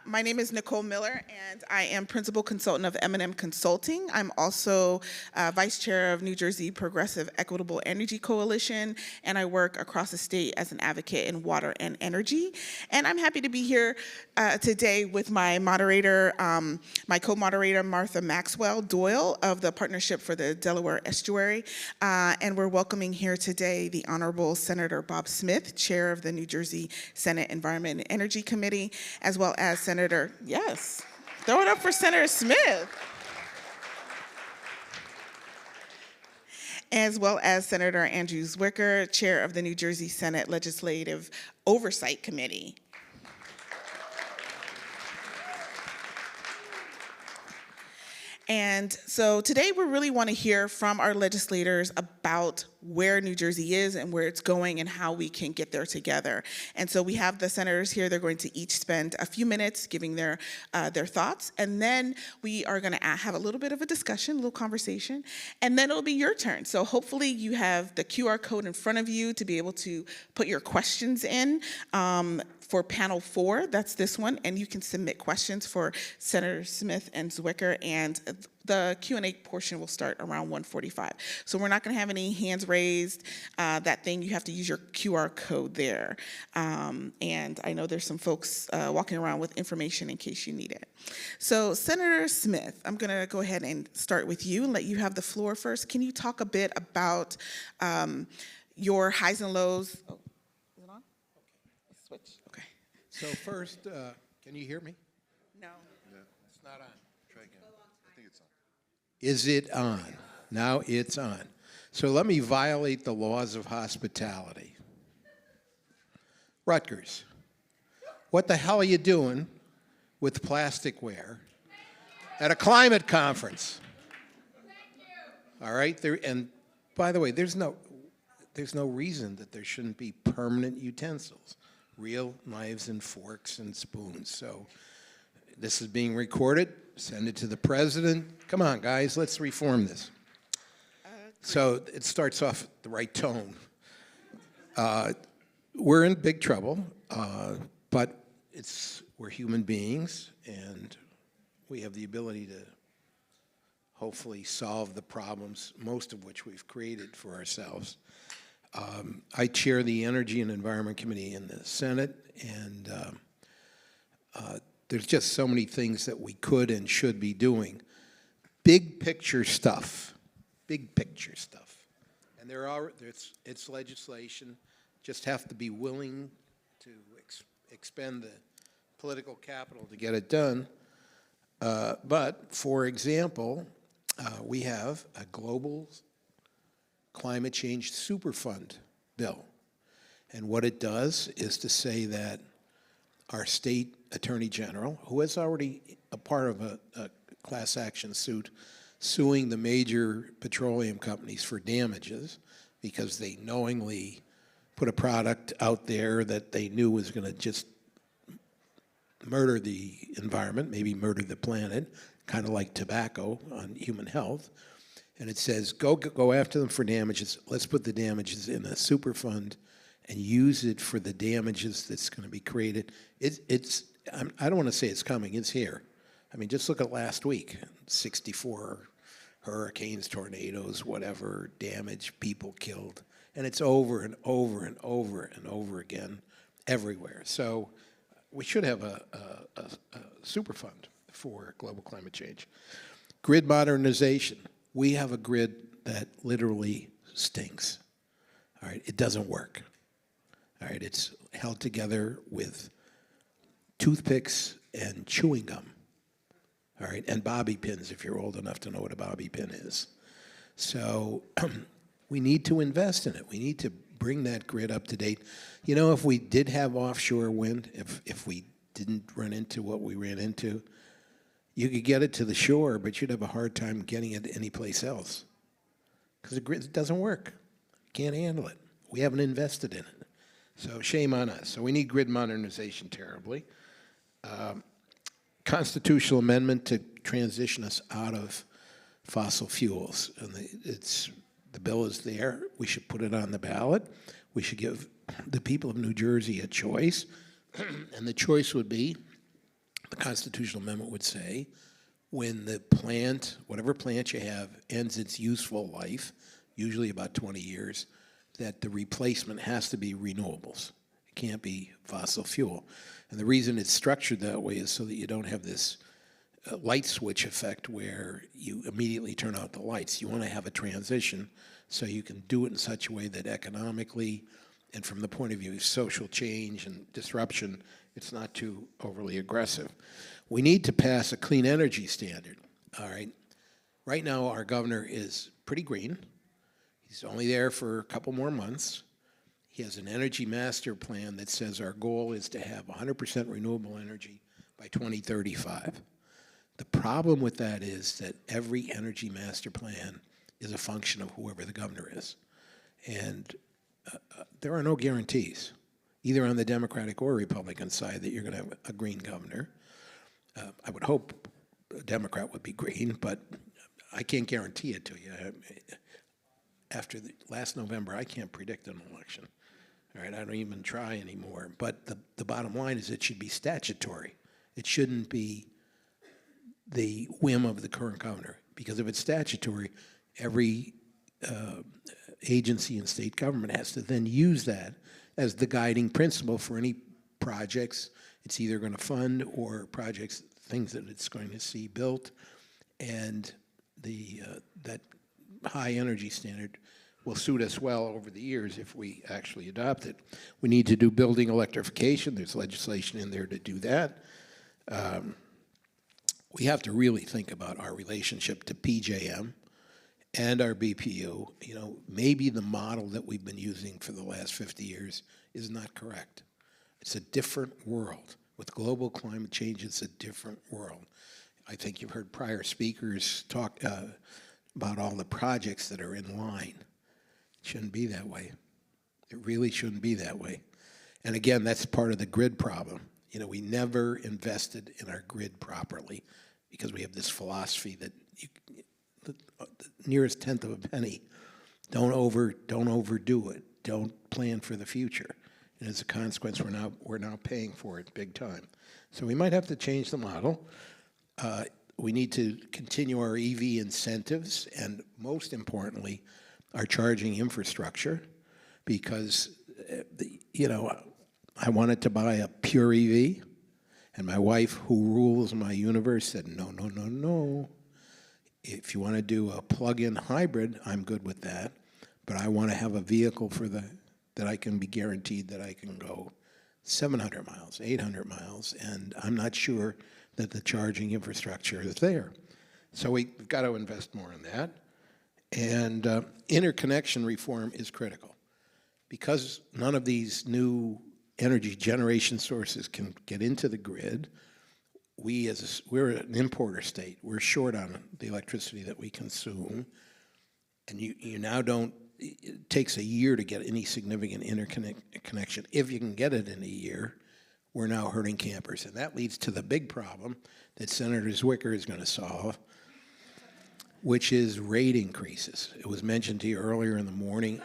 My name is Nicole Miller, and I am Principal Consultant of M&M Consulting. I'm also Vice Chair of New Jersey Progressive Equitable Energy Coalition, and I work across the state as an advocate in water and energy. And I'm happy to be here today with my moderator, my co-moderator, Martha Maxwell Doyle of the Partnership for the Delaware Estuary. And we're welcoming here today the Honorable Senator Bob Smith, Chair of the New Jersey Senate Environment and Energy Committee, as well as Senator, yes, throw it up for Senator Smith, as well as Senator Andrew Zwicker, Chair of the New Jersey Senate Legislative Oversight Committee. And so today we really want to hear from our legislators about where New Jersey is and where it's going and how we can get there together. And so we have the senators here. They're going to each spend a few minutes giving their thoughts. And then we are going to have a little bit of a discussion, a little conversation. And then it'll be your turn. So hopefully you have the QR code in front of you to be able to put your questions in. For panel 4, that's this one, and you can submit questions for Senator Smith and Zwicker, and the Q&A portion will start around 1:45. So we're not going to have any hands raised. That thing, you have to use your QR code there. And I know there's some folks walking around with information in case you need it. So Senator Smith, I'm going to go ahead and start with you and let you have the floor first. Can you talk a bit about your highs and lows? Oh, is it on? Okay, switch. Okay. So first, can you hear me? No. No, it's not on. Try again. I think it's on. Is it on? Now it's on. So let me violate the laws of hospitality. Rutgers, what the hell are you doing with plasticware at a climate conference? All right, and by the way, there's no reason that there shouldn't be permanent utensils. Real knives and forks and spoons. So this is being recorded. Send it to the president. Come on, guys, let's reform this. So it starts off the right tone. We're in big trouble, but we're human beings, and we have the ability to hopefully solve the problems, most of which we've created for ourselves. I chair the Energy and Environment Committee in the Senate, and there's just so many things that we could and should be doing. Big picture stuff, and it's legislation. Just have to be willing to expend the political capital to get it done. But for example, we have a global climate change superfund bill. And what it does is to say that our state attorney general, who is already a part of a class action suit suing the major petroleum companies for damages because they knowingly put a product out there that they knew was going to just murder the environment, maybe murder the planet, kind of like tobacco on human health. And it says, go after them for damages. Let's put the damages in a super fund and use it for the damages that's going to be created. I don't want to say it's coming. It's here. I mean, just look at last week. 64 hurricanes, tornadoes, whatever, damage, people killed. And it's over and over and over and over again everywhere. So we should have a super fund for global climate change. Grid modernization. We have a grid that literally stinks. All right, it doesn't work. All right, it's held together with toothpicks and chewing gum. All right, and bobby pins, if you're old enough to know what a bobby pin is. So we need to invest in it. We need to bring that grid up to date. You know, if we did have offshore wind, if we didn't run into what we ran into, you could get it to the shore, but you'd have a hard time getting it anyplace else because the grid doesn't work. Can't handle it. We haven't invested in it. So shame on us. So we need grid modernization terribly. Constitutional amendment to transition us out of fossil fuels. And the bill is there. We should put it on the ballot. We should give the people of New Jersey a choice. And the choice would be The constitutional amendment would say when the plant, whatever plant you have, ends its useful life, usually about 20 years, that the replacement has to be renewables. It can't be fossil fuel. And the reason it's structured that way is so that you don't have this light switch effect where you immediately turn out the lights. You want to have a transition so you can do it in such a way that economically and from the point of view of social change and disruption, it's not too overly aggressive. We need to pass a clean energy standard, all right? Right now, our governor is pretty green. He's only there for a couple more months. He has an energy master plan that says our goal is to have 100% renewable energy by 2035. The problem with that is that every energy master plan is a function of whoever the governor is. And there are no guarantees, either on the Democratic or Republican side, that you're going to have a green governor. I would hope a Democrat would be green, but I can't guarantee it to you. After last November, I can't predict an election. All right, I don't even try anymore. But the bottom line is it should be statutory. It shouldn't be the whim of the current governor, because if it's statutory, every agency in state government has to then use that as the guiding principle for any projects it's either going to fund or projects, things that it's going to see built. And that high energy standard will suit us well over the years if we actually adopt it. We need to do building electrification. There's legislation in there to do that. We have to really think about our relationship to PJM and our BPU. You know, maybe the model that we've been using for the last 50 years is not correct. It's a different world. With global climate change, it's a different world. I think you've heard prior speakers talk about all the projects that are in line. It shouldn't be that way. It really shouldn't be that way. And again, that's part of the grid problem. You know, we never invested in our grid properly because we have this philosophy that the nearest tenth of a penny, don't overdo it. Don't plan for the future. And as a consequence, we're now paying for it big time. So we might have to change the model. We need to continue our EV incentives, and most importantly, our charging infrastructure, because I wanted to buy a pure EV, and my wife, who rules my universe, said, no, no, no, no. If you want to do a plug-in hybrid, I'm good with that, but I want to have a vehicle that I can be guaranteed that I can go 700 miles, 800 miles, and I'm not sure that the charging infrastructure is there. So we've got to invest more in that. And interconnection reform is critical. Because none of these new energy generation sources can get into the grid, we're an importer state. We're short on the electricity that we consume. And you now don't, it takes a year to get any significant interconnection. If you can get it in a year, we're now hurting campers. And that leads to the big problem that Senator Zwicker is going to solve, which is rate increases. It was mentioned to you earlier in the morning.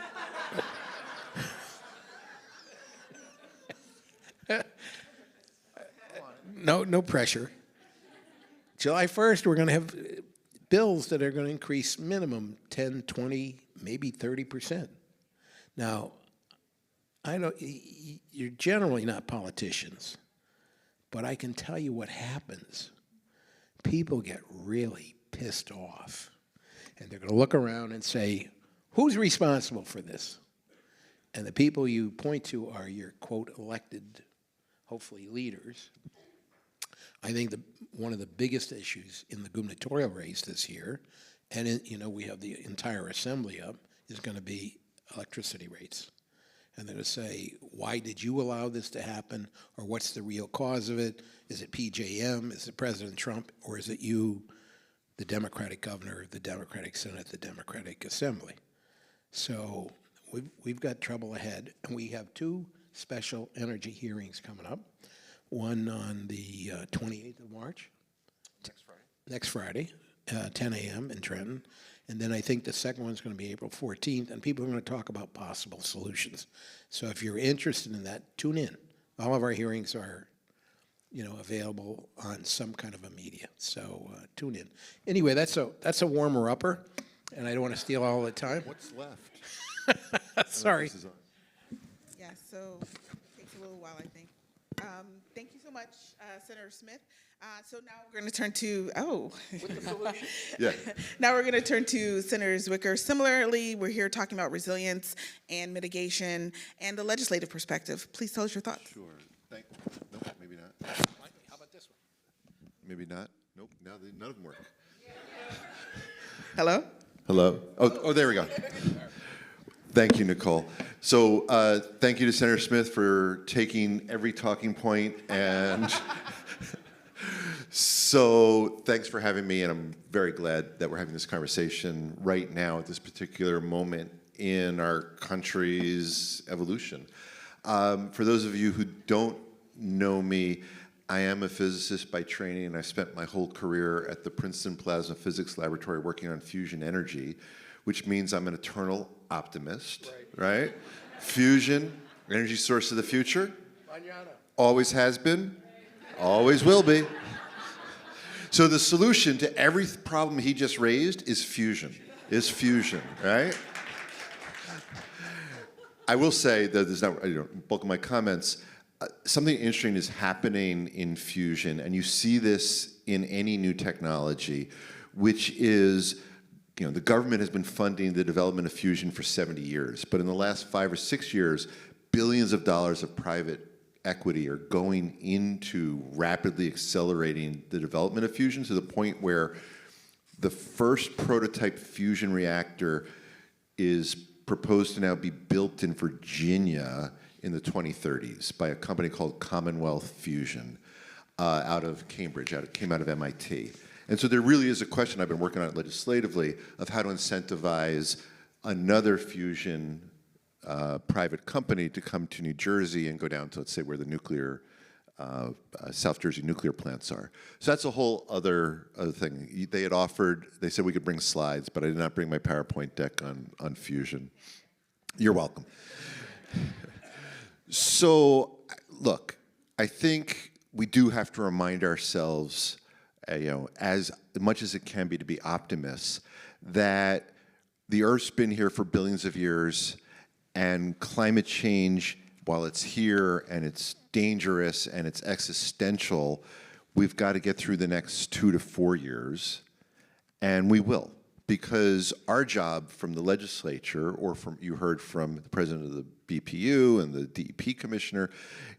No pressure. July 1st, we're going to have bills that are going to increase minimum 10, 20, maybe 30%. Now, I know you're generally not politicians, but I can tell you what happens. People get really pissed off, and they're going to look around and say, who's responsible for this? And the people you point to are your, quote, elected, hopefully, leaders. I think one of the biggest issues in the gubernatorial race this year, and we have the entire assembly up, is going to be electricity rates. And they're going to say, why did you allow this to happen? Or what's the real cause of it? Is it PJM? Is it President Trump? Or is it you, the Democratic governor, the Democratic Senate, the Democratic Assembly? So we've got trouble ahead. And we have two special energy hearings coming up. One on the 28th of March. Next Friday, 10 a.m. in Trenton. And then I think the second one's going to be April 14th, and people are going to talk about possible solutions. So if you're interested in that, tune in. All of our hearings are available on some kind of a media. So tune in. Anyway, that's a warmer-upper, and I don't want to steal all the time. What's left? Sorry. Yeah, so it takes a little while, I think. Thank you so much, Senator Smith. So now we're going to turn to, Yeah. now we're going to turn to Senator Zwicker. Similarly, we're here talking about resilience and mitigation and the legislative perspective. Please tell us your thoughts. Sure. Nope, maybe not. How about this one? Maybe not. Nope, now none of them work. Hello? Hello? Oh, there we go. Thank you, Nicole. So thank you to Senator Smith for taking every talking point, and so thanks for having me, and I'm very glad that we're having this conversation right now at this particular moment in our country's evolution. For those of you who don't know me, I am a physicist by training, and I spent my whole career at the Princeton Plasma Physics Laboratory working on fusion energy, which means I'm an eternal optimist, right? Fusion, energy source of the future, always has been, always will be. So the solution to every problem he just raised is fusion, right? I will say that there's not, bulk of my comments, something interesting is happening in fusion, and you see this in any new technology, which is, the government has been funding the development of fusion for 70 years, but in the last 5 or 6 years, billions of dollars of private equity are going into rapidly accelerating the development of fusion to the point where the first prototype fusion reactor is proposed to now be built in Virginia in the 2030s by a company called Commonwealth Fusion out of Cambridge, came out of MIT. And so there really is a question I've been working on legislatively of how to incentivize another fusion private company to come to New Jersey and go down to, let's say, where the nuclear, South Jersey nuclear plants are. So that's a whole other thing. They said we could bring slides, but I did not bring my PowerPoint deck on fusion. You're welcome. So, look, I think we do have to remind ourselves, as much as it can be to be optimists, that the Earth's been here for billions of years, and climate change, while it's here and it's dangerous and it's existential, we've got to get through the next 2 to 4 years, and we will. Because our job from the legislature, or you heard from the president of the BPU and the DEP commissioner,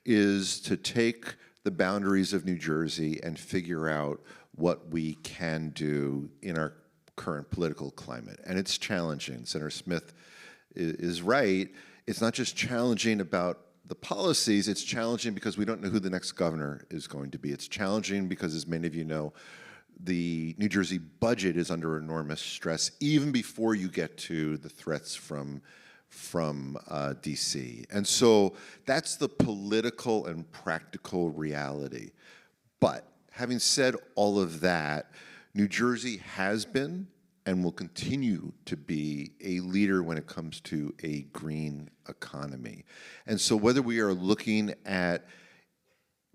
is to take the boundaries of New Jersey and figure out what we can do in our current political climate. And it's challenging. Senator Smith is right. It's not just challenging about the policies, it's challenging because we don't know who the next governor is going to be. It's challenging because, as many of you know, the New Jersey budget is under enormous stress, even before you get to the threats from DC. And so that's the political and practical reality. But having said all of that, New Jersey has been and will continue to be a leader when it comes to a green economy. And so whether we are looking at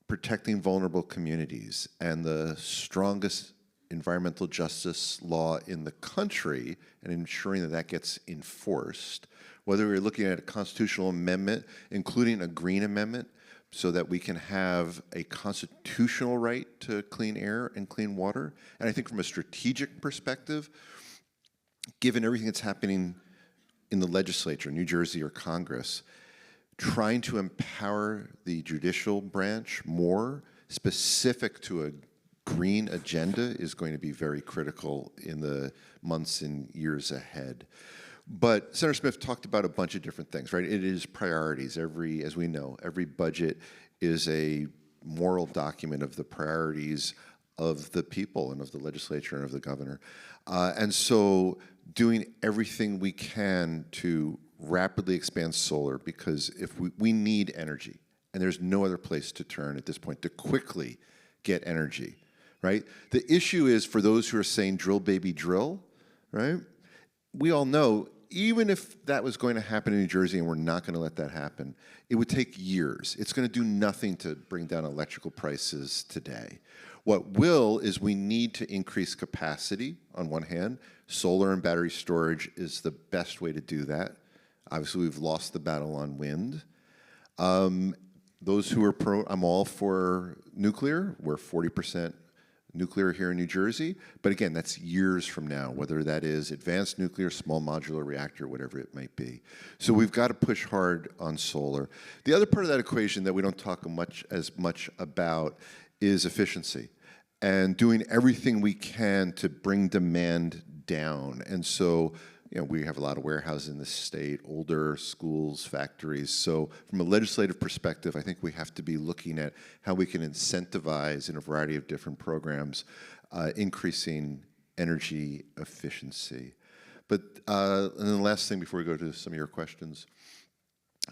protecting vulnerable communities and the strongest environmental justice law in the country and ensuring that that gets enforced, whether we're looking at a constitutional amendment, including a green amendment, so that we can have a constitutional right to clean air and clean water. And I think from a strategic perspective, given everything that's happening in the legislature, New Jersey or Congress, trying to empower the judicial branch more specific to a green agenda is going to be very critical in the months and years ahead. But Senator Smith talked about a bunch of different things, right? It is priorities. As we know, every budget is a moral document of the priorities of the people and of the legislature and of the governor. And so doing everything we can to rapidly expand solar, because if we need energy, and there's no other place to turn at this point to quickly get energy, right? The issue is for those who are saying drill, baby, drill, right? We all know even if that was going to happen in New Jersey, and we're not going to let that happen, it would take years. It's going to do nothing to bring down electrical prices today. What will is we need to increase capacity on one hand. Solar and battery storage is the best way to do that. Obviously, we've lost the battle on wind. Those who are I'm all for nuclear. We're 40% nuclear here in New Jersey. But again, that's years from now, whether that is advanced nuclear, small modular reactor, whatever it might be. So we've got to push hard on solar. The other part of that equation that we don't talk as much about is efficiency and doing everything we can to bring demand down. And so, we have a lot of warehouses in the state, older schools, factories. So from a legislative perspective, I think we have to be looking at how we can incentivize in a variety of different programs, increasing energy efficiency. But and then the last thing before we go to some of your questions,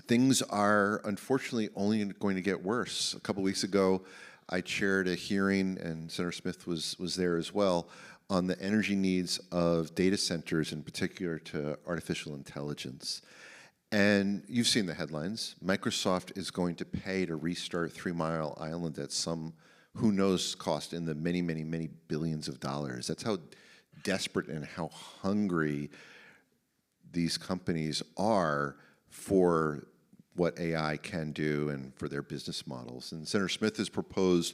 things are unfortunately only going to get worse. A couple weeks ago, I chaired a hearing, and Senator Smith was there as well, on the energy needs of data centers, in particular to artificial intelligence. And you've seen the headlines. Microsoft is going to pay to restart 3 Mile Island at some, who knows, cost in the many, many, many billions of dollars. That's how desperate and how hungry these companies are for what AI can do and for their business models. And Senator Smith has proposed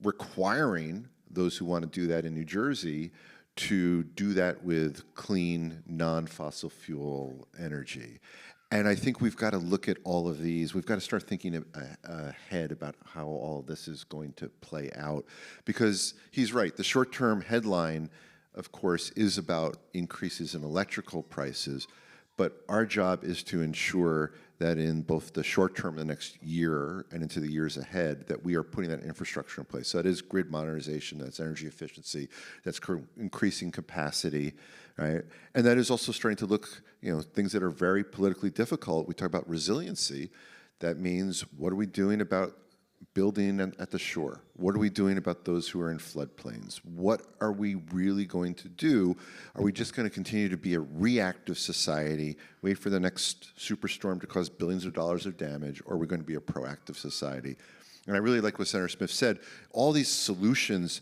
requiring those who want to do that in New Jersey to do that with clean, non-fossil fuel energy. And I think we've got to look at all of these. We've got to start thinking ahead about how all this is going to play out. Because he's right, the short-term headline, of course, is about increases in electrical prices. But our job is to ensure that in both the short term, the next year, and into the years ahead, that we are putting that infrastructure in place. So that is grid modernization, that's energy efficiency, that's increasing capacity, right? And that is also starting to look, things that are very politically difficult. We talk about resiliency. That means, what are we doing about building at the shore? What are we doing about those who are in floodplains? What are we really going to do? Are we just going to continue to be a reactive society, wait for the next superstorm to cause billions of dollars of damage, or are we going to be a proactive society? And I really like what Senator Smith said. All these solutions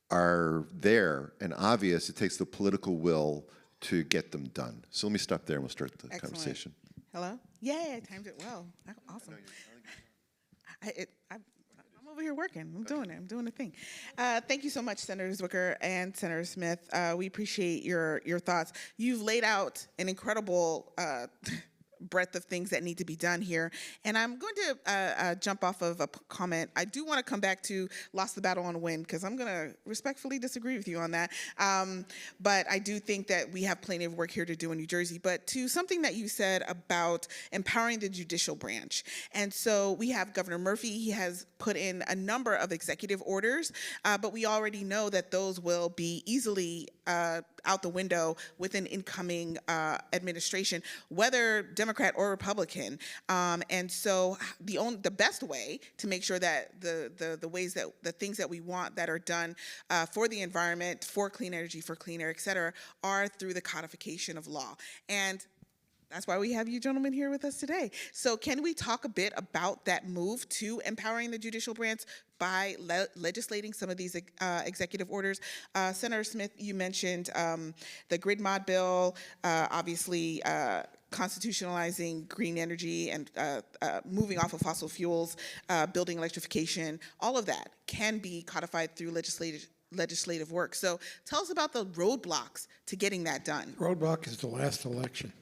are there and obvious. It takes the political will to get them done. So let me stop there and we'll start the Excellent. conversation. Hello? Yeah, I timed it well. Awesome. I'm over here working. I'm doing it. I'm doing the thing. Thank you so much, Senator Zwicker and Senator Smith. We appreciate your thoughts. You've laid out an incredible breadth of things that need to be done here. And I'm going to jump off of a comment. I do want to come back to lost the battle on wind, because I'm going to respectfully disagree with you on that. But I do think that we have plenty of work here to do in New Jersey. But to something that you said about empowering the judicial branch. And so we have Governor Murphy. He has put in a number of executive orders, but we already know that those will be easily out the window with an incoming administration, whether Democrat or Republican. And so the best way to make sure that the things that we want that are done for the environment, for clean energy, for clean air, et cetera, are through the codification of law. And that's why we have you gentlemen here with us today. So can we talk a bit about that move to empowering the judicial branch by legislating some of these executive orders? Senator Smith, you mentioned the grid mod bill, obviously constitutionalizing green energy and moving off of fossil fuels, building electrification. All of that can be codified through legislative work. So tell us about the roadblocks to getting that done. Roadblock is the last election.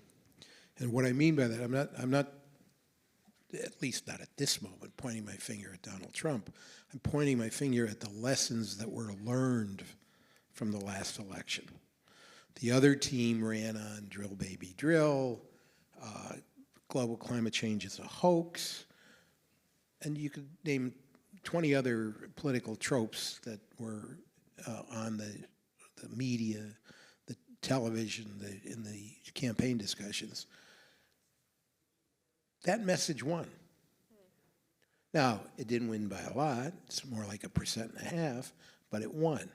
And what I mean by that, I'm not, at least not at this moment, pointing my finger at Donald Trump. I'm pointing my finger at the lessons that were learned from the last election. The other team ran on drill, baby, drill. Global climate change is a hoax. And you could name 20 other political tropes that were on the media, the television, in the campaign discussions. That message won. Now, it didn't win by a lot. It's more like 1.5%, but it won.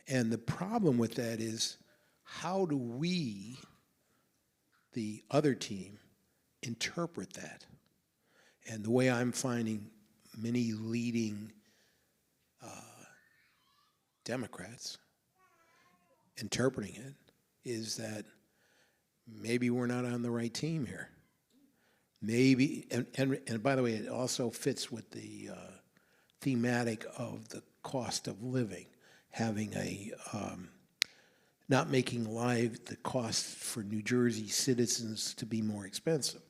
And the problem with that is how do we, the other team, interpret that? And the way I'm finding many leading Democrats interpreting it is that maybe we're not on the right team here. Maybe, and by the way, it also fits with the thematic of the cost of living, having a, not making the cost for New Jersey citizens to be more expensive.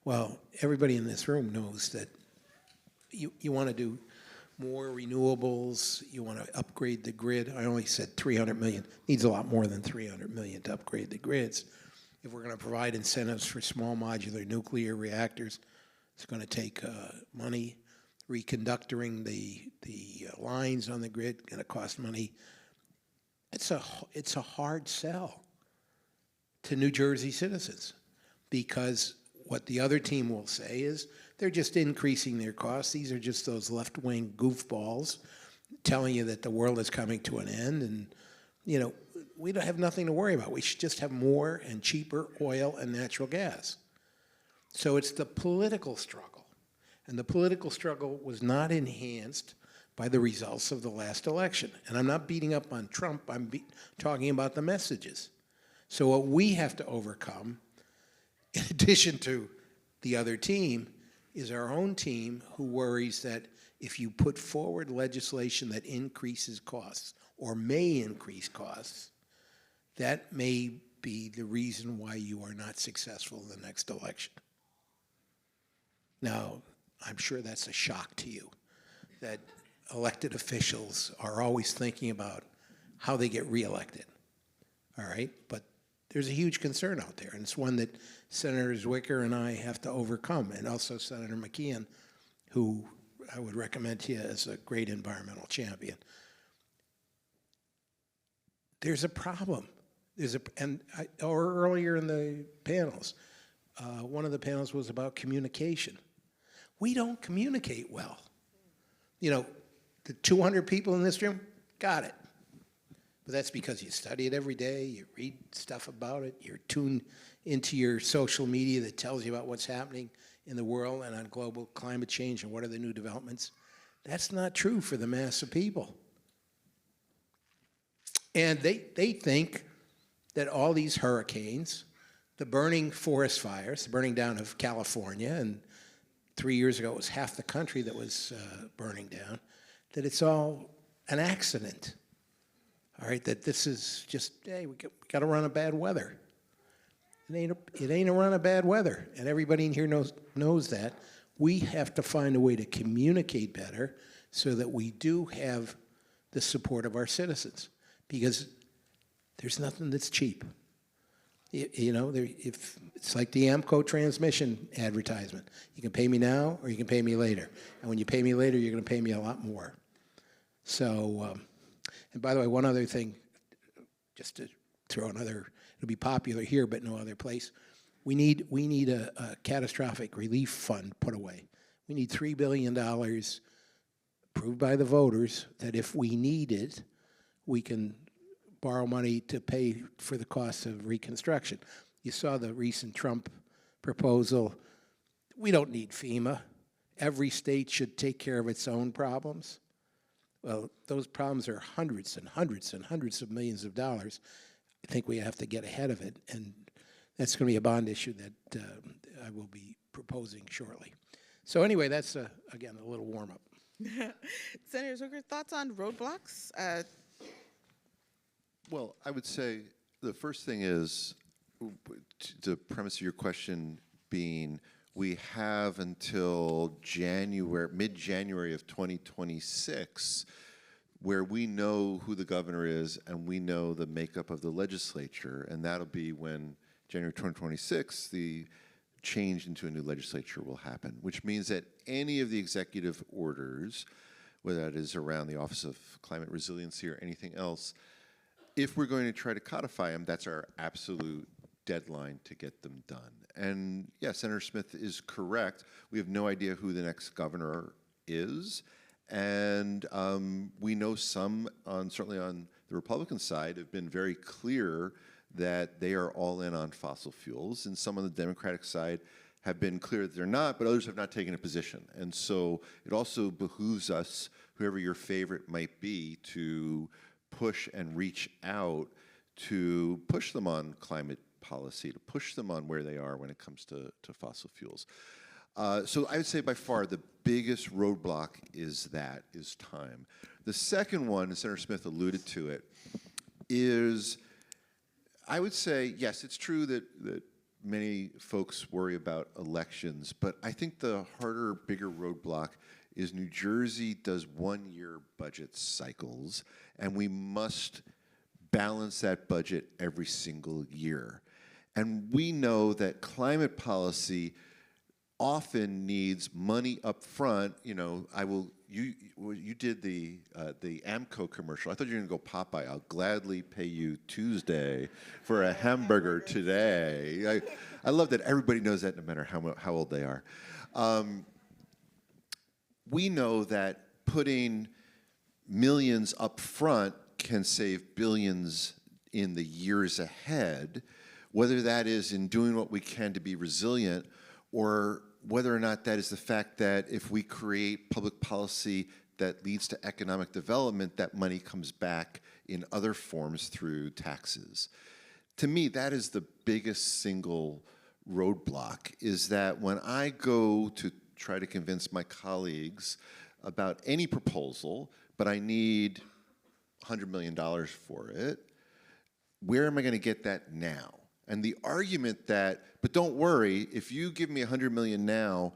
Well, everybody in this room knows that you want to do more renewables, you want to upgrade the grid. I only said 300 million, needs a lot more than 300 million to upgrade the grids. If we're going to provide incentives for small modular nuclear reactors, it's going to take money. Reconductoring the lines on the grid going to cost money. It's a hard sell to New Jersey citizens, because what the other team will say is they're just increasing their costs. These are just those left-wing goofballs telling you that the world is coming to an end, and you know, we don't have nothing to worry about. We should just have more and cheaper oil and natural gas. So it's the political struggle, and the political struggle was not enhanced by the results of the last election. And I'm not beating up on Trump, I'm talking about the messages. So what we have to overcome, in addition to the other team, is our own team who worries that if you put forward legislation that increases costs or may increase costs, that may be the reason why you are not successful in the next election. Now, I'm sure that's a shock to you, that elected officials are always thinking about how they get reelected, all right? But there's a huge concern out there, and it's one that Senator Zwicker and I have to overcome, and also Senator McKeon, who I would recommend to you as a great environmental champion. There's a problem. Or earlier in the panels, one of the panels was about communication. We don't communicate well. You know, the 200 people in this room, got it. But that's because you study it every day, you read stuff about it, you're tuned into your social media that tells you about what's happening in the world and on global climate change and what are the new developments. That's not true for the mass of people. And they think that all these hurricanes, the burning forest fires, the burning down of California, and 3 years ago it was half the country that was burning down, that it's all an accident. All right, that this is just, hey, we got to run a bad weather. It ain't a run of bad weather, and everybody in here knows that. We have to find a way to communicate better so that we do have the support of our citizens, because there's nothing that's cheap. You know, if it's like the Amco transmission advertisement. You can pay me now or you can pay me later. And when you pay me later, you're going to pay me a lot more. So, and by the way, one other thing, just to throw another, it'll be popular here but no other place. We need a catastrophic relief fund put away. We need $3 billion approved by the voters that if we need it, we can borrow money to pay for the cost of reconstruction. You saw the recent Trump proposal. We don't need FEMA. Every state should take care of its own problems. Well, those problems are hundreds and hundreds and hundreds of millions of dollars. I think we have to get ahead of it, and that's going to be a bond issue that I will be proposing shortly. So anyway, that's, again, a little warm-up. Senator Zwicker, thoughts on roadblocks? Well, I would say the first thing is the premise of your question being we have until January, mid-January of 2026, where we know who the governor is and we know the makeup of the legislature, and that'll be when January 2026, the change into a new legislature will happen, which means that any of the executive orders, whether that is around the Office of Climate Resiliency or anything else, if we're going to try to codify them, that's our absolute deadline to get them done. And yeah, Senator Smith is correct. We have no idea who the next governor is. And we know some, certainly on the Republican side have been very clear that they are all in on fossil fuels, and some on the Democratic side have been clear that they're not, but others have not taken a position. And so it also behooves us, whoever your favorite might be, to push and reach out to push them on climate policy, to push them on where they are when it comes to fossil fuels. So I would say by far the biggest roadblock is time. The second one, and Senator Smith alluded to it, is I would say, yes, it's true that many folks worry about elections, but I think the harder, bigger roadblock is New Jersey does one-year budget cycles, and we must balance that budget every single year. And we know that climate policy often needs money up front. You know, you did the Amco commercial. I thought you were going to go Popeye. I'll gladly pay you Tuesday for a hamburger today. I love that everybody knows that no matter how old they are. We know that putting millions up front can save billions in the years ahead, whether that is in doing what we can to be resilient, or whether or not that is the fact that if we create public policy that leads to economic development, that money comes back in other forms through taxes. To me, that is the biggest single roadblock, is that when I go to try to convince my colleagues about any proposal, but I need $100 million for it, where am I going to get that now? And the argument that, but don't worry, if you give me $100 million now,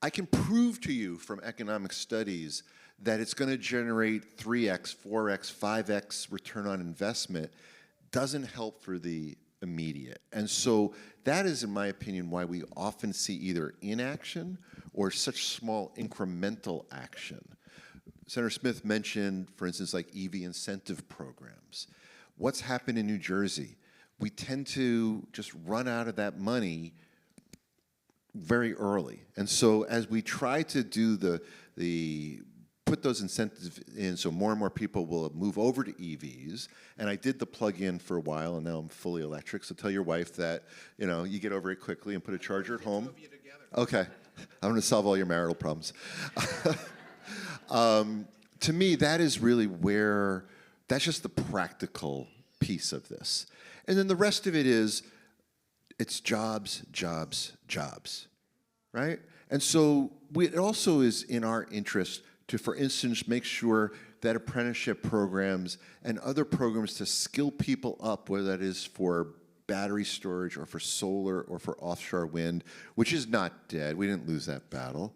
I can prove to you from economic studies that it's going to generate 3x, 4x, 5x return on investment, doesn't help for the immediate. And so that is, in my opinion, why we often see either inaction or such small incremental action. Senator Smith mentioned, for instance, like EV incentive programs. What's happened in New Jersey? We tend to just run out of that money very early. And so as we try to do put those incentives in so more and more people will move over to EVs, and I did the plug-in for a while, and now I'm fully electric, so tell your wife that, you know, you get over it quickly and put a charger at home. Okay, I'm gonna solve all your marital problems. To me, that is really where, that's just the practical piece of this. And then the rest of it is, it's jobs, jobs, jobs, right? And so it also is in our interest to, for instance, make sure that apprenticeship programs and other programs to skill people up, whether that is for battery storage or for solar or for offshore wind, which is not dead. We didn't lose that battle.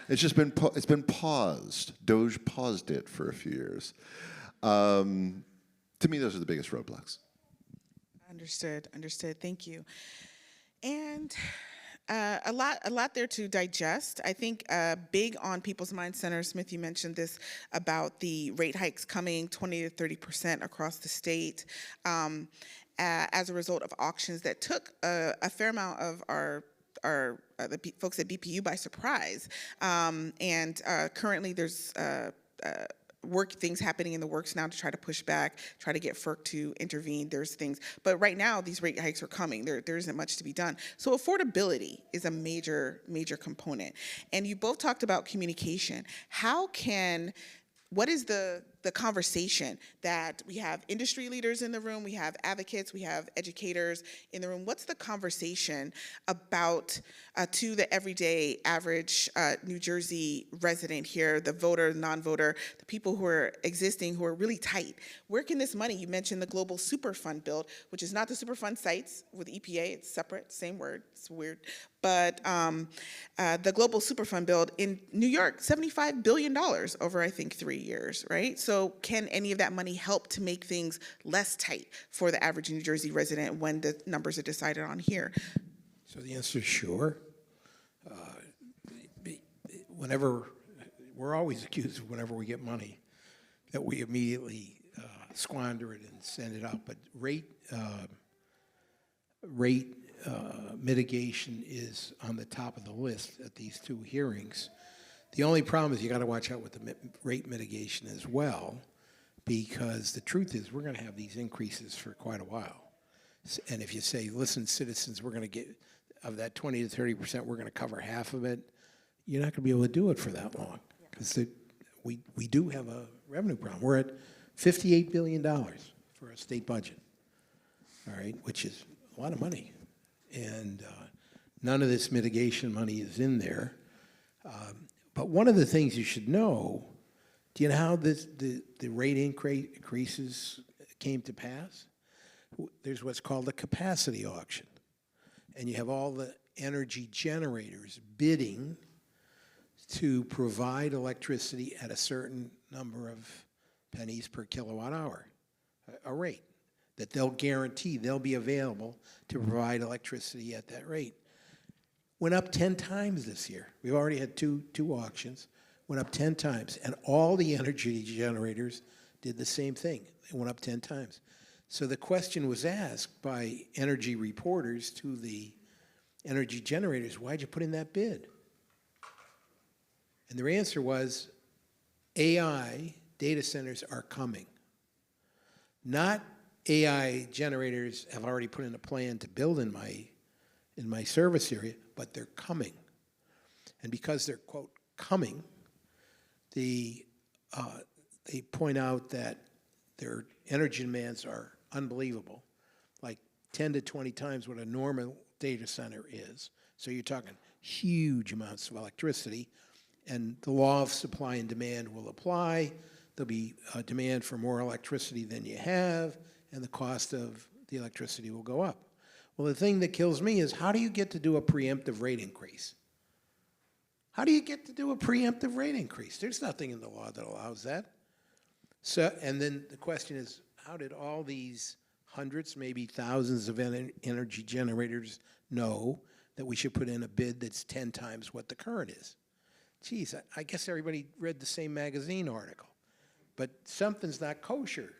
It's just been it's been paused. DOGE paused it for a few years. To me, those are the biggest roadblocks. Understood. Thank you. And a lot there to digest. I think big on people's minds, Senator Smith, you mentioned this about the rate hikes coming 20 to 30% across the state as a result of auctions that took a fair amount of the folks at BPU by surprise. And currently there's things happening in the works now to try to push back, try to get FERC to intervene. There's things, but right now these rate hikes are coming. There isn't much to be done. So affordability is a major component. And you both talked about communication. What is the conversation that we have industry leaders in the room, we have advocates, we have educators in the room? What's the conversation about to the everyday average New Jersey resident here, the voter, non-voter, the people who are existing, who are really tight? Where can this money, you mentioned the Global Superfund build, which is not the Superfund sites with EPA, it's separate, same word, it's weird. But the Global Superfund build in New York, $75 billion over, I think, 3 years, right? So can any of that money help to make things less tight for the average New Jersey resident when the numbers are decided on here? So the answer is sure. Whenever, we're always accused of whenever we get money that we immediately squander it and send it out. But rate mitigation is on the top of the list at these two hearings. The only problem is you got to watch out with the rate mitigation as well. because the truth is we're going to have these increases for quite a while. And if you say, listen, citizens, we're going to get, of that 20 to 30%, we're going to cover half of it, you're not going to be able to do it for that long. Because we do have a revenue problem. We're at $58 billion for a state budget, all right, which is a lot of money. And none of this mitigation money is in there. But one of the things you should know, do you know how the rate increases came to pass? There's what's called a capacity auction. And you have all the energy generators bidding to provide electricity at a certain number of pennies per kilowatt hour, a rate that they'll guarantee they'll be available to provide electricity at that rate. Went up 10 times this year. We've already had two auctions, went up 10 times. And all the energy generators did the same thing. They went up 10 times. So the question was asked by energy reporters to the energy generators, why'd you put in that bid? And their answer was, AI data centers are coming. Not AI generators have already put in a plan to build in my service area, but they're coming. And because they're, quote, coming, they point out that their energy demands are unbelievable, like 10 to 20 times what a normal data center is. So you're talking huge amounts of electricity, and the law of supply and demand will apply. There'll be a demand for more electricity than you have, and the cost of the electricity will go up. Well, the thing that kills me is, how do you get to do a preemptive rate increase? How do you get to do a preemptive rate increase? There's nothing in the law that allows that. So, and then the question is, how did all these hundreds, maybe thousands of energy generators know that we should put in a bid that's 10 times what the current is? Geez, I guess everybody read the same magazine article, but something's not kosher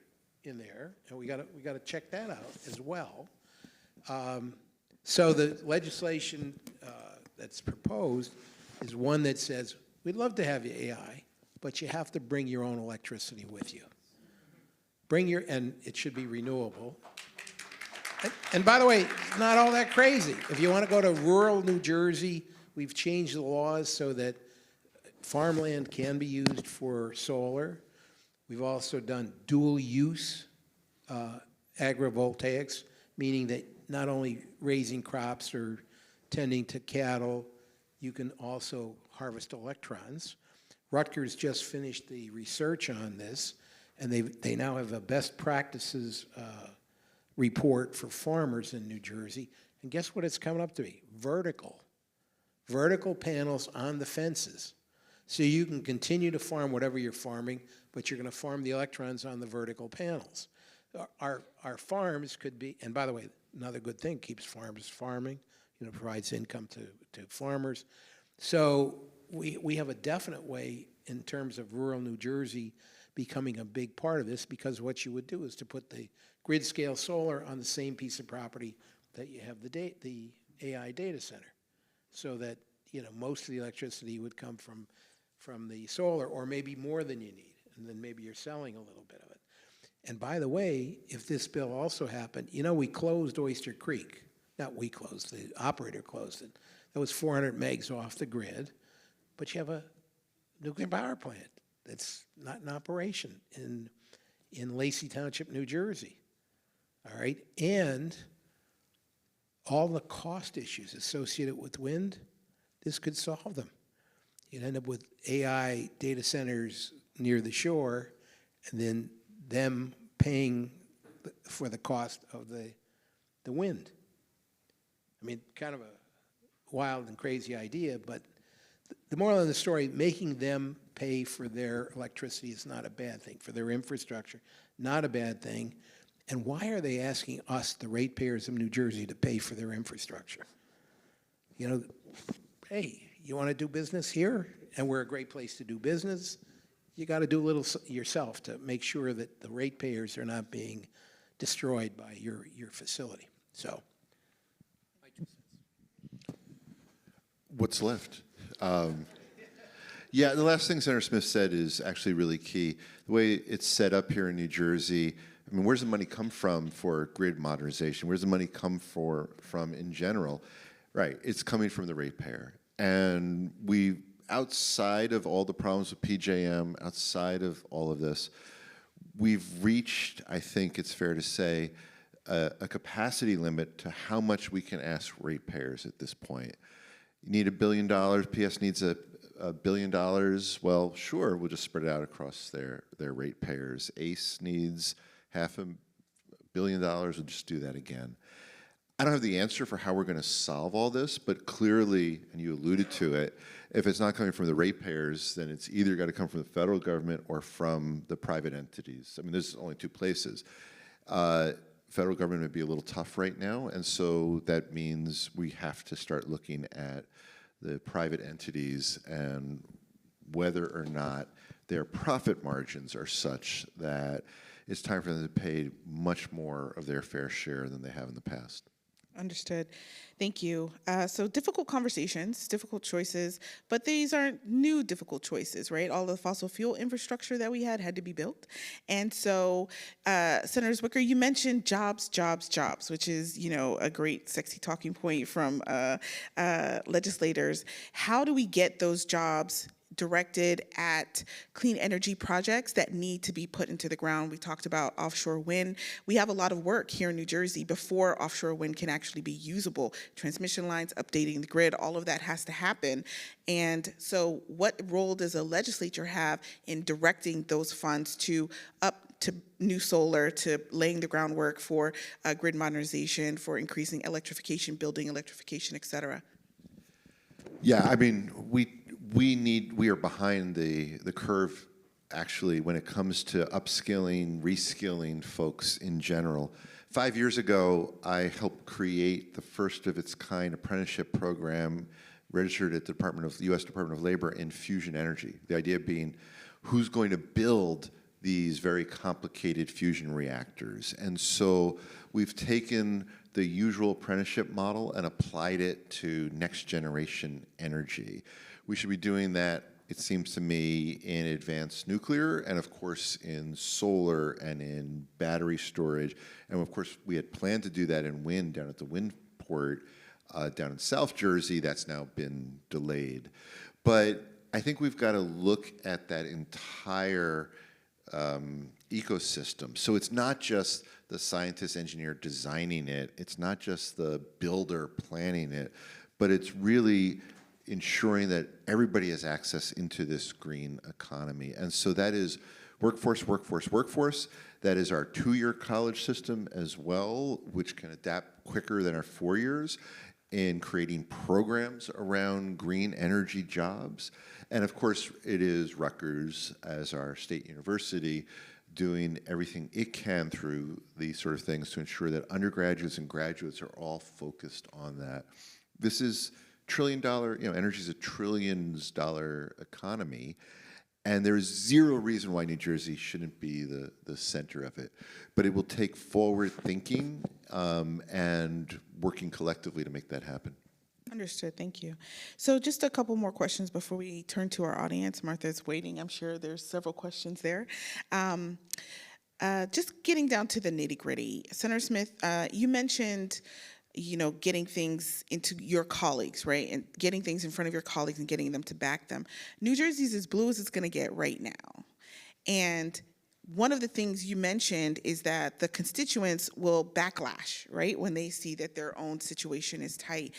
in there, and we got to check that out as well. So the legislation that's proposed is one that says, we'd love to have you AI, but you have to bring your own electricity with you. And it should be renewable. And by the way, it's not all that crazy. If you want to go to rural New Jersey, we've changed the laws so that farmland can be used for solar. We've also done dual use agrivoltaics, meaning that not only raising crops or tending to cattle, you can also harvest electrons. Rutgers just finished the research on this, and they now have a best practices report for farmers in New Jersey. And guess what it's coming up to be? Vertical panels on the fences. So you can continue to farm whatever you're farming, but you're going to farm the electrons on the vertical panels. Our farms could be, and by the way, another good thing, keeps farmers farming, provides income to farmers. So we have a definite way in terms of rural New Jersey becoming a big part of this, because what you would do is to put the grid scale solar on the same piece of property that you have the AI data center, so that most of the electricity would come from the solar, or maybe more than you need, and then maybe you're selling a little bit of it. And by the way, if this bill also happened, we closed Oyster Creek. Not we closed, the operator closed it. That was 400 megs off the grid, but you have a nuclear power plant that's not in operation in Lacey Township, New Jersey, all right? And all the cost issues associated with wind, this could solve them. You'd end up with AI data centers near the shore, and then them paying for the cost of the wind. I mean, kind of a wild and crazy idea, but the moral of the story, making them pay for their electricity is not a bad thing, for their infrastructure, not a bad thing. And why are they asking us, the ratepayers of New Jersey, to pay for their infrastructure? Hey, you want to do business here, and we're a great place to do business, you got to do a little yourself to make sure that the ratepayers are not being destroyed by your facility. So, What's left? Yeah, the last thing Senator Smith said is actually really key. The way it's set up here in New Jersey, I mean, where's the money come from for grid modernization? Where's the money come from in general? Right, it's coming from the ratepayer. And outside of all the problems with PJM, outside of all of this, we've reached, I think it's fair to say, a capacity limit to how much we can ask ratepayers at this point. You need $1 billion, PS needs $1 billion, well, sure, we'll just spread it out across their ratepayers. ACE needs $500 million, we'll just do that again. I don't have the answer for how we're going to solve all this, but clearly, and you alluded to it, if it's not coming from the ratepayers, then it's either got to come from the federal government or from the private entities. I mean, there's only two places. Federal government would be a little tough right now, and so that means we have to start looking at the private entities and whether or not their profit margins are such that it's time for them to pay much more of their fair share than they have in the past. Understood. Thank you. So difficult conversations, difficult choices, but these aren't new difficult choices, right? All the fossil fuel infrastructure that we had to be built. And so, Senator Zwicker, you mentioned jobs, jobs, jobs, which is, a great sexy talking point from legislators. How do we get those jobs directed at clean energy projects that need to be put into the ground? We talked about offshore wind. We have a lot of work here in New Jersey before offshore wind can actually be usable. Transmission lines, updating the grid, all of that has to happen. And so what role does a legislature have in directing those funds to new solar, to laying the groundwork for grid modernization, for increasing electrification, building electrification, et cetera? Yeah, I mean, we are behind the curve, actually, when it comes to upskilling, reskilling folks in general. 5 years ago, I helped create the first of its kind apprenticeship program registered at the U.S. Department of Labor in fusion energy. The idea being, who's going to build these very complicated fusion reactors? And so we've taken the usual apprenticeship model and applied it to next generation energy. We should be doing that, it seems to me, in advanced nuclear and, of course, in solar and in battery storage. And, of course, we had planned to do that in wind down at the wind port down in South Jersey. That's now been delayed. But I think we've got to look at that entire ecosystem. So it's not just the scientist, engineer designing it. It's not just the builder planning it. But it's really ensuring that everybody has access into this green economy. And so that is workforce, workforce, workforce. That is our 2-year college system as well, which can adapt quicker than our 4 years in creating programs around green energy jobs. And of course, it is Rutgers as our state university doing everything it can through these sort of things to ensure that undergraduates and graduates are all focused on that. This is $1 trillion, energy is a trillions dollar economy, and there's zero reason why New Jersey shouldn't be the center of it. But it will take forward thinking and working collectively to make that happen. Understood. Thank you. So just a couple more questions before we turn to our audience. Martha's waiting. I'm sure there's several questions there. Just getting down to the nitty gritty. Senator Smith, you mentioned getting things into your colleagues, right? And getting things in front of your colleagues and getting them to back them. New Jersey's as blue as it's going to get right now. And one of the things you mentioned is that the constituents will backlash, right, when they see that their own situation is tight.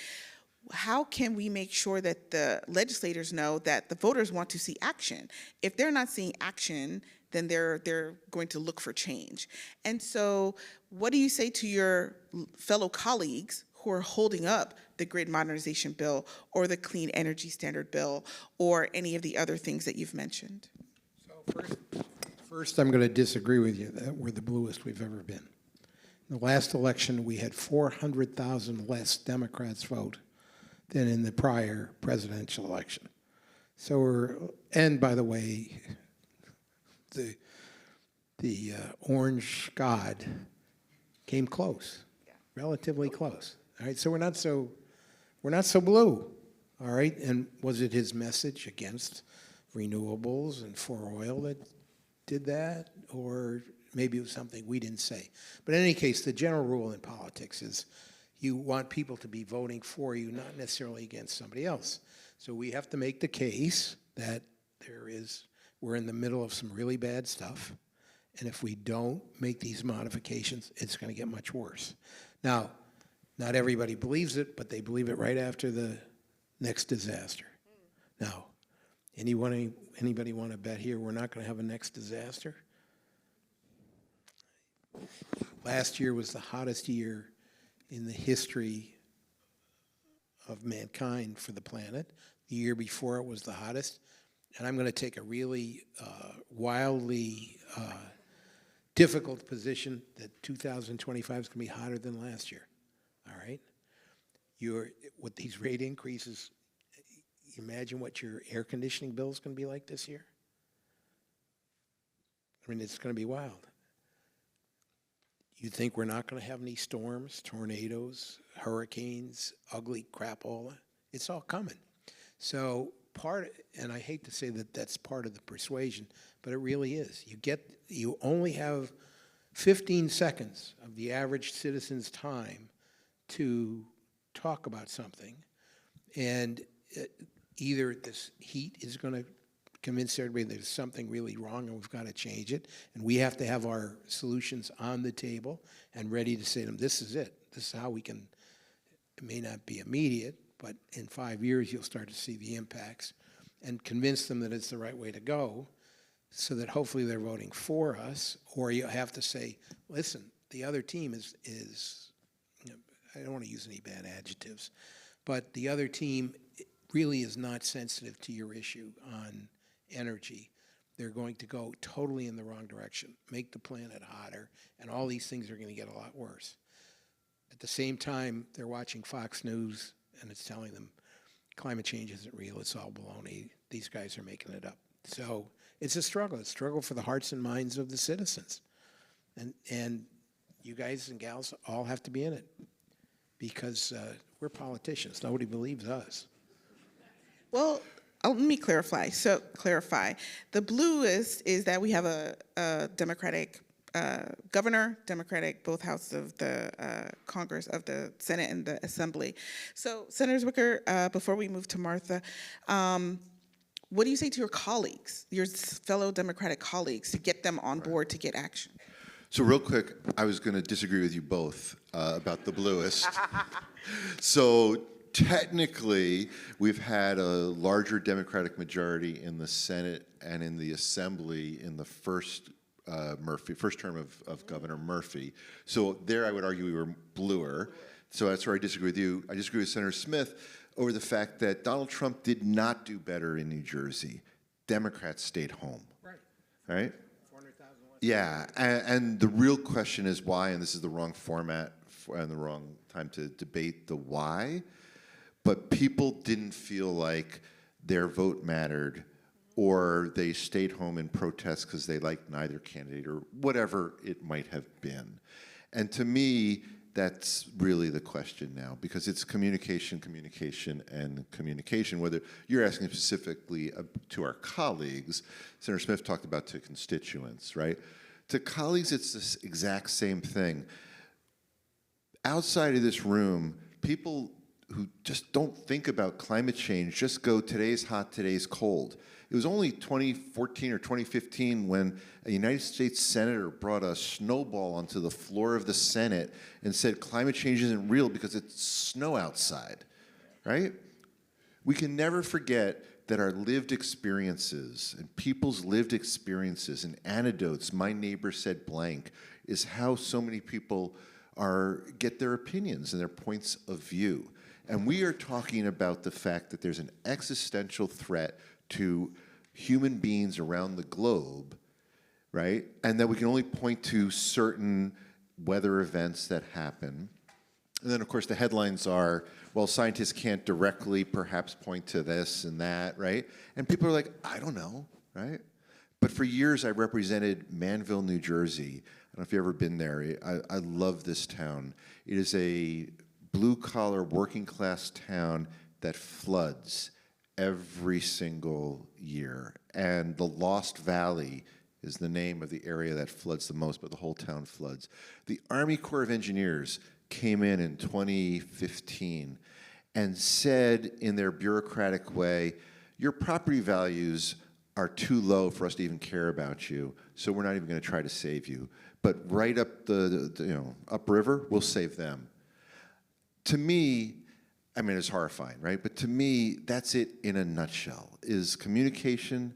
How can we make sure that the legislators know that the voters want to see action? If they're not seeing action, then they're going to look for change. And so what do you say to your fellow colleagues who are holding up the grid modernization bill or the clean energy standard bill or any of the other things that you've mentioned? So first I'm going to disagree with you that we're the bluest we've ever been. In the last election, we had 400,000 less Democrats vote than in the prior presidential election. So and by the way, the orange god came close, relatively close. All right, so we're not so blue. All right, and was it his message against renewables and for oil that did that, or maybe it was something we didn't say. But in any case, the general rule in politics is you want people to be voting for you, not necessarily against somebody else. So we have to make the case that we're in the middle of some really bad stuff, and if we don't make these modifications, it's going to get much worse. Now, not everybody believes it, but they believe it right after the next disaster. Now, anybody want to bet here we're not going to have a next disaster? Last year was the hottest year in the history of mankind for the planet. The year before it was the hottest. And I'm going to take a really wildly difficult position that 2025 is going to be hotter than last year. All right? With these rate increases, imagine what your air conditioning bill is going to be like this year. I mean, it's going to be wild. You think we're not going to have any storms, tornadoes, hurricanes, ugly crapola? It's all coming. So and I hate to say that that's part of the persuasion, but it really is. You only have 15 seconds of the average citizen's time to talk about something, and either this heat is going to convince everybody there's something really wrong and we've got to change it, and we have to have our solutions on the table and ready to say to them, this is it. This is how we can, it may not be immediate, but in 5 years you'll start to see the impacts, and convince them that it's the right way to go so that hopefully they're voting for us. Or you have to say, listen, the other team is I don't want to use any bad adjectives, but the other team really is not sensitive to your issue on energy. They're going to go totally in the wrong direction, make the planet hotter, and all these things are going to get a lot worse. At the same time, they're watching Fox News, and it's telling them climate change isn't real, it's all baloney. These guys are making it up. So it's a struggle for the hearts and minds of the citizens. And you guys and gals all have to be in it, because we're politicians. Nobody believes us. Well, let me clarify. The blue is that we have a Democratic governor, Democratic, both houses of the Congress, of the Senate and the Assembly. So, Senator Zwicker, before we move to Martha, what do you say to your colleagues, your fellow Democratic colleagues, to get them on board to get action? So real quick, I was going to disagree with you both about the bluest. So technically, we've had a larger Democratic majority in the Senate and in the Assembly in the first term of Governor Murphy. So there, I would argue we were bluer. So that's where I disagree with you. I disagree with Senator Smith over the fact that Donald Trump did not do better in New Jersey. Democrats stayed home. Right? Yeah, and the real question is why, and this is the wrong format and the wrong time to debate the why, but people didn't feel like their vote mattered, or they stayed home in protest because they liked neither candidate, or whatever it might have been. And to me, that's really the question now, because it's communication, and communication, whether you're asking specifically to our colleagues. Senator Smith talked about to constituents, right? To colleagues, it's the exact same thing. Outside of this room, people who just don't think about climate change just go, today's hot, today's cold. It was only 2014 or 2015 when a United States senator brought a snowball onto the floor of the Senate and said climate change isn't real because it's snow outside, right? We can never forget that our lived experiences and people's lived experiences and anecdotes, my neighbor said blank, is how so many people get their opinions and their points of view. And we are talking about the fact that there's an existential threat to human beings around the globe, right? And that we can only point to certain weather events that happen. And then, of course, the headlines are, well, scientists can't directly perhaps point to this and that, right? And people are like, I don't know, right? But for years, I represented Manville, New Jersey. I don't know if you've ever been there. I love this town. It is a blue-collar, working-class town that floods every single year. And the Lost Valley is the name of the area that floods the most, but the whole town floods. The Army Corps of Engineers came in 2015 and said in their bureaucratic way, your property values are too low for us to even care about you, so we're not even going to try to save you. But right up the upriver, we'll save them. To me, I mean, it's horrifying, right? But to me, that's it in a nutshell, is communication,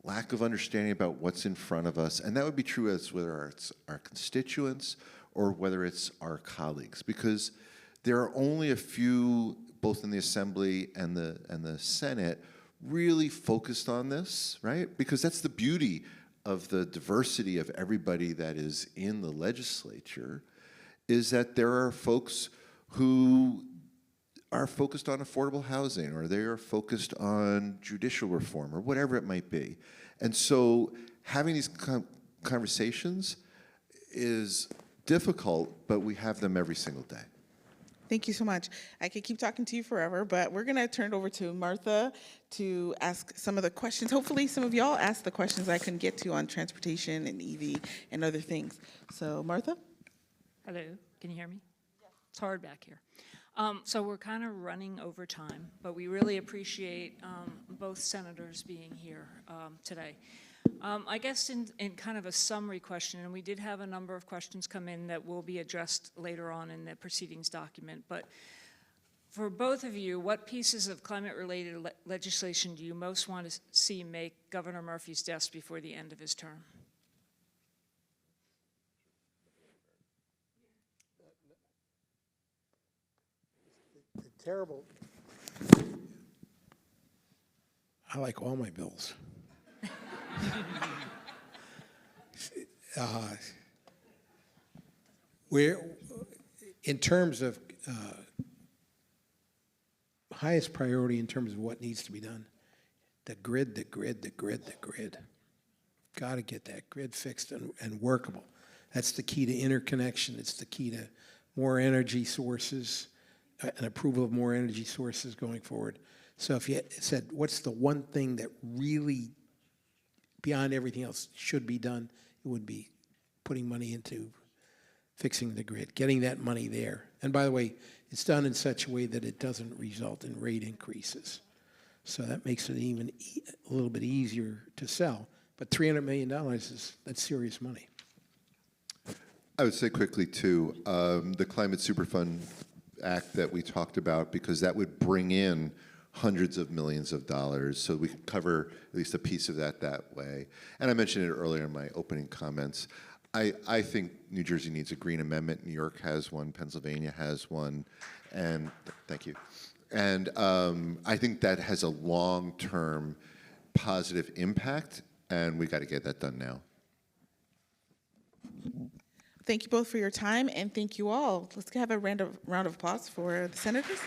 lack of understanding about what's in front of us, and that would be true as whether it's our constituents or whether it's our colleagues, because there are only a few, both in the Assembly and the Senate, really focused on this, right? Because that's the beauty of the diversity of everybody that is in the legislature, is that there are folks who are focused on affordable housing, or they are focused on judicial reform, or whatever it might be. And so having these conversations is difficult, but we have them every single day. Thank you so much. I could keep talking to you forever, but we're going to turn it over to Martha to ask some of the questions. Hopefully some of y'all asked the questions I couldn't get to on transportation and EV and other things. So Martha? Hello, can you hear me? Yes. It's hard back here. So we're kind of running over time, but we really appreciate both senators being here today. I guess in kind of a summary question, and we did have a number of questions come in that will be addressed later on in the proceedings document, but for both of you, what pieces of climate-related legislation do you most want to see make Governor Murphy's desk before the end of his term? Terrible. I like all my bills. We're, in terms of highest priority in terms of what needs to be done, the grid. Got to get that grid fixed and workable. That's the key to interconnection. It's the key to more energy sources, an approval of more energy sources going forward. So if you said, what's the one thing that really, beyond everything else, should be done, it would be putting money into fixing the grid, getting that money there. And by the way, it's done in such a way that it doesn't result in rate increases. So that makes it even a little bit easier to sell. But $300 million, that's serious money. I would say quickly, too, the Climate Superfund Act that we talked about, because that would bring in hundreds of millions of dollars, so we could cover at least a piece of that way. And I mentioned it earlier in my opening comments. I think New Jersey needs a green amendment. New York has one. Pennsylvania has one. And thank you. And I think that has a long-term positive impact, and we got to get that done now. Thank you both for your time, and thank you all. Let's have a round of applause for the senators.